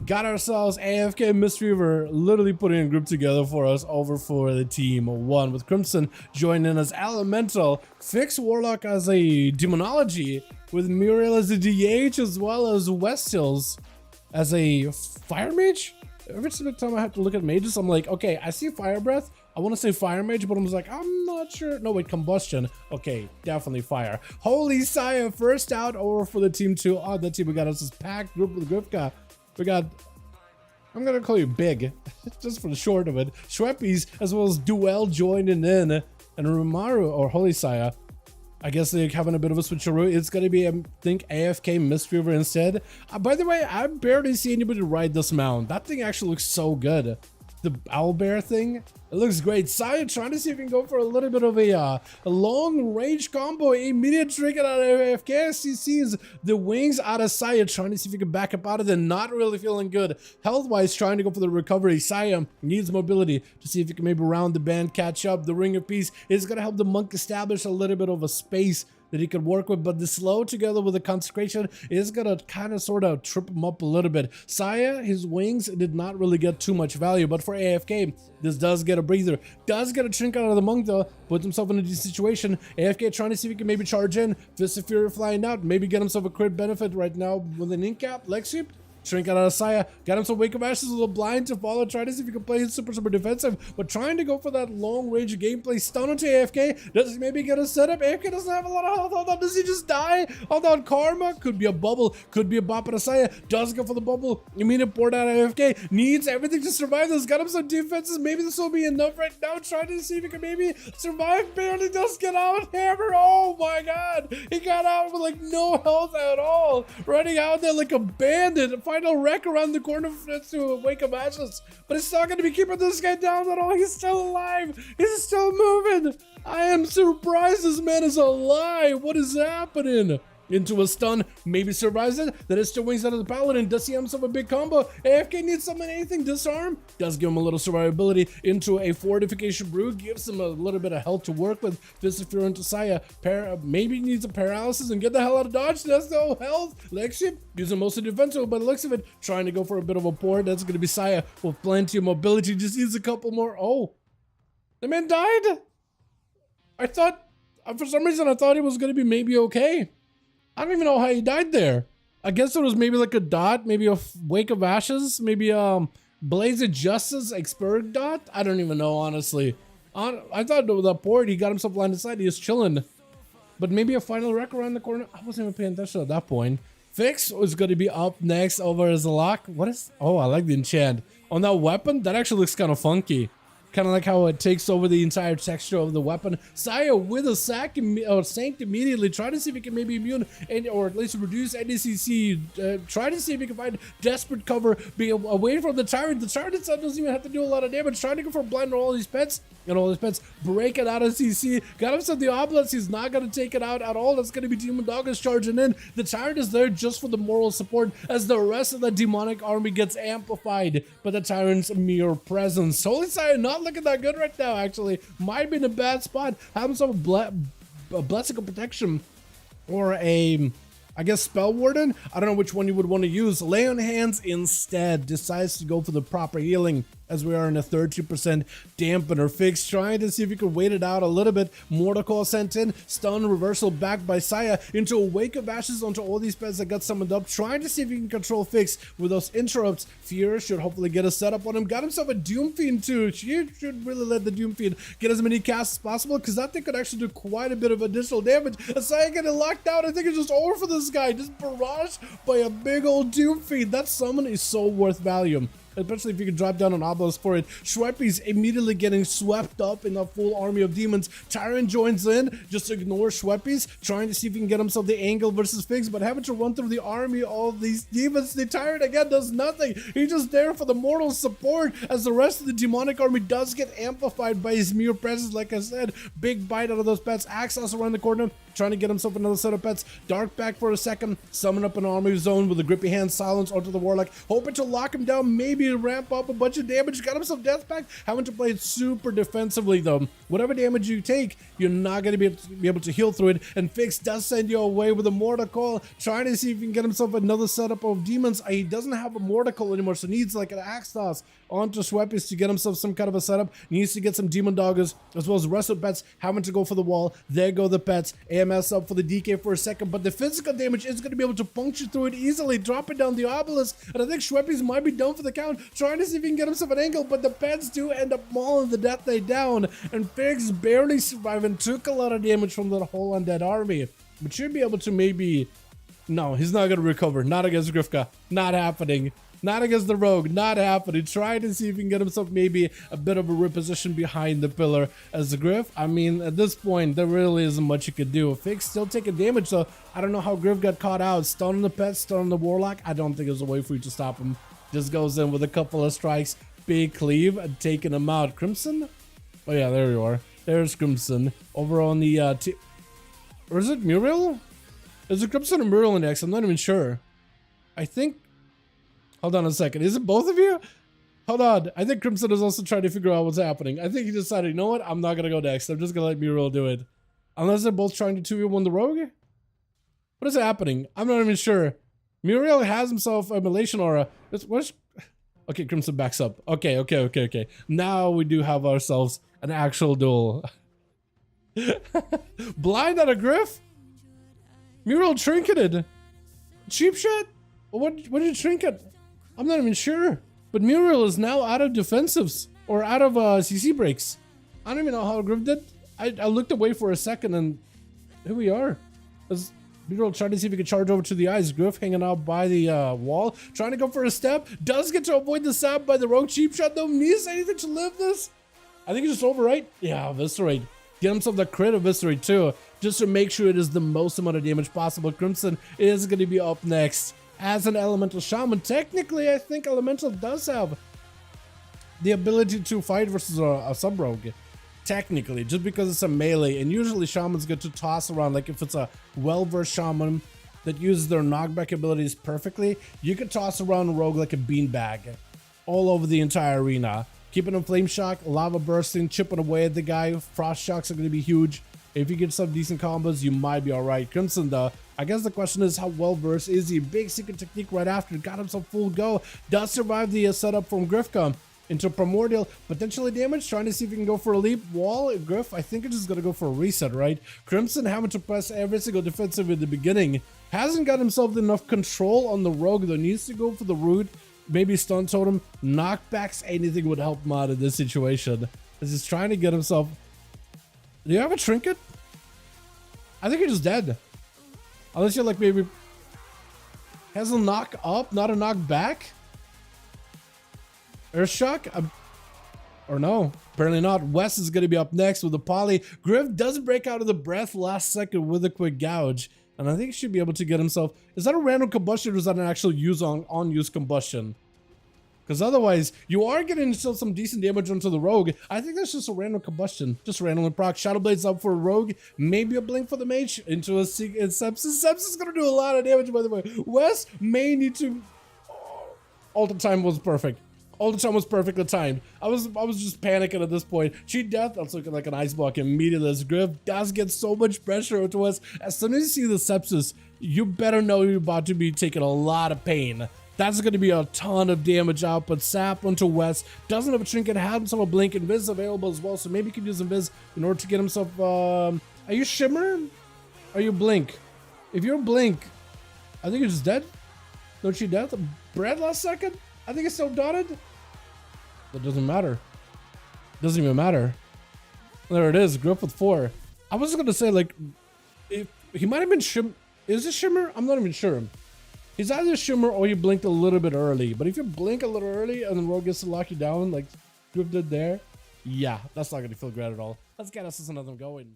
got ourselves AFK Mistweaver literally putting a group together for us over for the team 1 with Crimson joining as Elemental, Fix Warlock as a Demonology, with Muriel as a DH as well as West Hills as a Fire Mage. Every single time I have to look at mages, I'm like, okay, I see Fire Breath. I want to say Fire Mage, but I'm just like, I'm not sure. No, wait, Combustion. Okay, definitely Fire. Holy Saya, first out over for the team 2. On the team, we got us this packed group with Grifka. We got, I'm going to call you Big, just for the short of it. Shweppies, as well as Duel joining in. And Rumaru, or Holy Saya, I guess they're having a bit of a switcheroo. It's going to be, I think, AFK Mistweaver instead. By the way, I barely see anybody ride this mount. That thing actually looks so good. The owlbear thing, it looks great. Saya trying to see if he can go for a little bit of a long range combo. Immediate trigger out of AFK. He sees the wings out of Saya, trying to see if he can back up out of it. Not really feeling good health wise, trying to go for the recovery. Saya needs mobility to see if he can maybe round the band, catch up. The Ring of Peace is going to help the monk establish a little bit of a space that he could work with, but the slow together with the consecration is gonna kind of sort of trip him up a little bit. Saya, his wings did not really get too much value, but for AFK, this does get a breather. Does get a shrink out of the monk though, puts himself in a decent situation. AFK trying to see if he can maybe charge in, Fist of Fury flying out, maybe get himself a crit benefit right now with an incap, leg sweep. Shrink out of Saya, got him some Wake of Ashes, a little blind to follow, trying to see if he can play super defensive, but trying to go for that long range gameplay. Stun onto AFK, does he maybe get a setup? AFK doesn't have a lot of health, hold on, does he just die? Hold on, Karma, could be a bubble, could be a bop at Saya, does go for the bubble, immediate board out of AFK, needs everything to survive this, got him some defenses, maybe this will be enough right now, trying to see if he can maybe survive, barely does get out, Hammer, oh my god, he got out with like no health at all, running out there like a bandit, final wreck around the corner to Wake of Ashes, but it's not going to be keeping this guy down at all. He's still alive. He's still moving. I am surprised this man is alive. What is happening? Into a stun, maybe survives it. That is still wings out of the paladin. Does he have himself a big combo? AFK needs something, anything. Disarm does give him a little survivability into a fortification brew, gives him a little bit of health to work with. Fist of Fury into Saya, maybe needs a paralysis and get the hell out of dodge. That's no health. Leg sweep, using most of the defensive, but it looks of it, trying to go for a bit of a port. That's going to be Saya with plenty of mobility. Just needs a couple more. Oh, the man died. I thought, for some reason, I thought he was going to be maybe okay. I don't even know how he died there. I guess it was maybe like a dot, maybe a Wake of Ashes, maybe Blaze of Justice, Experg dot. I don't even know, honestly. I thought with that port, he got himself blinded side. He was chilling. But maybe a final wreck around the corner. I wasn't even paying attention at that point. Fix was going to be up next over as a lock. What is? Oh, I like the enchant. On that weapon, that actually looks kind of funky. Kind of like how it takes over the entire texture of the weapon. Saya with a sack sanked immediately, trying to see if he can maybe immune or at least reduce NDCC. Try to see if he can find desperate cover, be away from the Tyrant. The Tyrant itself doesn't even have to do a lot of damage. Trying to go for a blind on all these pets, and all his pets break it out of CC. Got himself the Oblast. He's not going to take it out at all. That's going to be Demon Doggers charging in. The Tyrant is there just for the moral support as the rest of the demonic army gets amplified by the Tyrant's mere presence. Holy Saya not looking that good right now, actually. Might be in a bad spot. Have himself a Blessing of Protection or a, I guess, Spell Warden. I don't know which one you would want to use. Lay on Hands instead. Decides to go for the proper healing as we are in a 30% dampener. Fix trying to see if you can wait it out a little bit. Mortal Call sent in, stun reversal back by Saya into a Wake of Ashes onto all these pets that got summoned up, trying to see if you can control Fix with those interrupts. Fear should hopefully get a setup on him. Got himself a Doom Fiend too. You should really let the Doom Fiend get as many casts as possible, because that thing could actually do quite a bit of additional damage. Saya getting locked out. I think it's just over for this guy. Just barraged by a big old Doom Fiend. That summon is so worth value, especially if you can drop down an Oblast for it. Shweppies immediately getting swept up in a full army of demons. Tyrant joins in, just ignore Shweppies, trying to see if he can get himself the angle versus Fix, but having to run through the army of these demons. The Tyrant again does nothing. He's just there for the mortal support as the rest of the demonic army does get amplified by his mere presence. Like I said, big bite out of those pets. Access around the corner, trying to get himself another set of pets. Dark back for a second, summon up an army zone with a grippy hand, silence onto the Warlock, hoping to lock him down, maybe maybe ramp up a bunch of damage. Got himself death pact. Having to play it super defensively though. Whatever damage you take, you're not going to be able to heal through it. And Fix does send you away with a Mortal Call, trying to see if he can get himself another setup of demons. He doesn't have a Mortal Call anymore, so needs like an axe toss onto Schweppes to get himself some kind of a setup. He needs to get some demon doggers as well as the rest of the pets having to go for the wall. There go the pets. AMS up for the DK for a second, but the physical damage is going to be able to puncture through it easily, dropping down the obelisk. And I think Schweppes might be done for the count, trying to see if he can get himself an angle, but the pets do end up mauling the Death Knight down, and Fix barely surviving, took a lot of damage from that whole undead army, but should be able to maybe... No, he's not going to recover. Not against Grifka. Not happening. Not against the rogue. Not happening. Trying to see if he can get himself maybe a bit of a reposition behind the pillar as the Griff. I mean, at this point, there really isn't much you could do. Fix still taking damage, so I don't know how Griff got caught out. Stun on the pet, stun on the warlock. I don't think there's a way for you to stop him. Just goes in with a couple of strikes. Big cleave and taking him out. Crimson? Oh yeah, there you are. There's Crimson. Over on the or is it Muriel? Is it Crimson or Muriel next? I'm not even sure. I think... Hold on a second. Is it both of you? Hold on. I think Crimson is also trying to figure out what's happening. I think he decided, you know what? I'm not going to go next. I'm just going to let Muriel do it. Unless they're both trying to 2v1 the rogue? What is happening? I'm not even sure. Muriel has himself a Malation aura. Okay, Crimson backs up. Okay. Now we do have ourselves an actual duel. Blind on a Griff? Muriel trinketed. Cheap shot? What did you trinket? I'm not even sure. But Muriel is now out of defensives. Or out of CC breaks. I don't even know how Griff did. I looked away for a second and here we are. As Muriel trying to see if he could charge over to the eyes. Griff hanging out by the wall. Trying to go for a step. Does get to avoid the stab by the rogue. Cheap shot though. Needs anything to live this? I think it's just overwrite. Yeah, eviscerate. Get himself the crit eviscerate too, just to make sure it is the most amount of damage possible. Crimson is going to be up next as an elemental shaman. Technically, I think elemental does have the ability to fight versus a sub rogue. Technically, just because it's a melee, and usually shamans get to toss around. Like if it's a well-versed shaman that uses their knockback abilities perfectly, you could toss around a rogue like a beanbag all over the entire arena. Keeping him flame shock, lava bursting, chipping away at the guy. Frost shocks are going to be huge. If you get some decent combos, you might be alright. Crimson though, I guess the question is how well versed is he? Big secret technique right after. Got himself full go. Does survive the setup from Griffcom into Primordial. Potentially damaged. Trying to see if he can go for a leap. Wall, Griff, I think it's just going to go for a reset, right? Crimson having to press every single defensive in the beginning. Hasn't got himself enough control on the rogue though. Needs to go for the root. Maybe stun totem, knockbacks, anything would help him out in this situation. As he's trying to get himself... Do you have a trinket? I think you're just dead. Unless you're like maybe... Has a knock up, not a knock back? Earth shock? Or no, apparently not. Wes is going to be up next with the poly. Griff does break out of the breath last second with a quick gouge. And I think he should be able to get himself... Is that a random combustion or is that an actual on-use combustion? Because otherwise, you are getting still some decent damage onto the rogue. I think that's just a random combustion. Just randomly proc. Shadow Blade's up for a rogue. Maybe a blink for the mage into a sepsis. Sepsis is going to do a lot of damage, by the way. Wes may need to... All the time was perfect. All the time was perfectly timed. I was just panicking at this point. Cheat death, that's looking like an ice block immediately. As Griff does get so much pressure onto us. As soon as you see the sepsis, you better know you're about to be taking a lot of pain. That's going to be a ton of damage output. Sap onto West. Doesn't have a trinket, has himself a blink. Invis available as well, so maybe he can use Invis in order to get himself... Are you Shimmer? Are you Blink? If you're Blink, I think you're just dead. No cheat death. Bread last second? I think it's still dotted. That doesn't matter. Doesn't even matter. There it is. Grip with 4. I was going to say, like, if he might have been Is it Shimmer? I'm not even sure. He's either Shimmer or you blinked a little bit early. But if you blink a little early and the rogue gets to lock you down, like Grip did there, yeah, that's not going to feel great at all. Let's get us another going.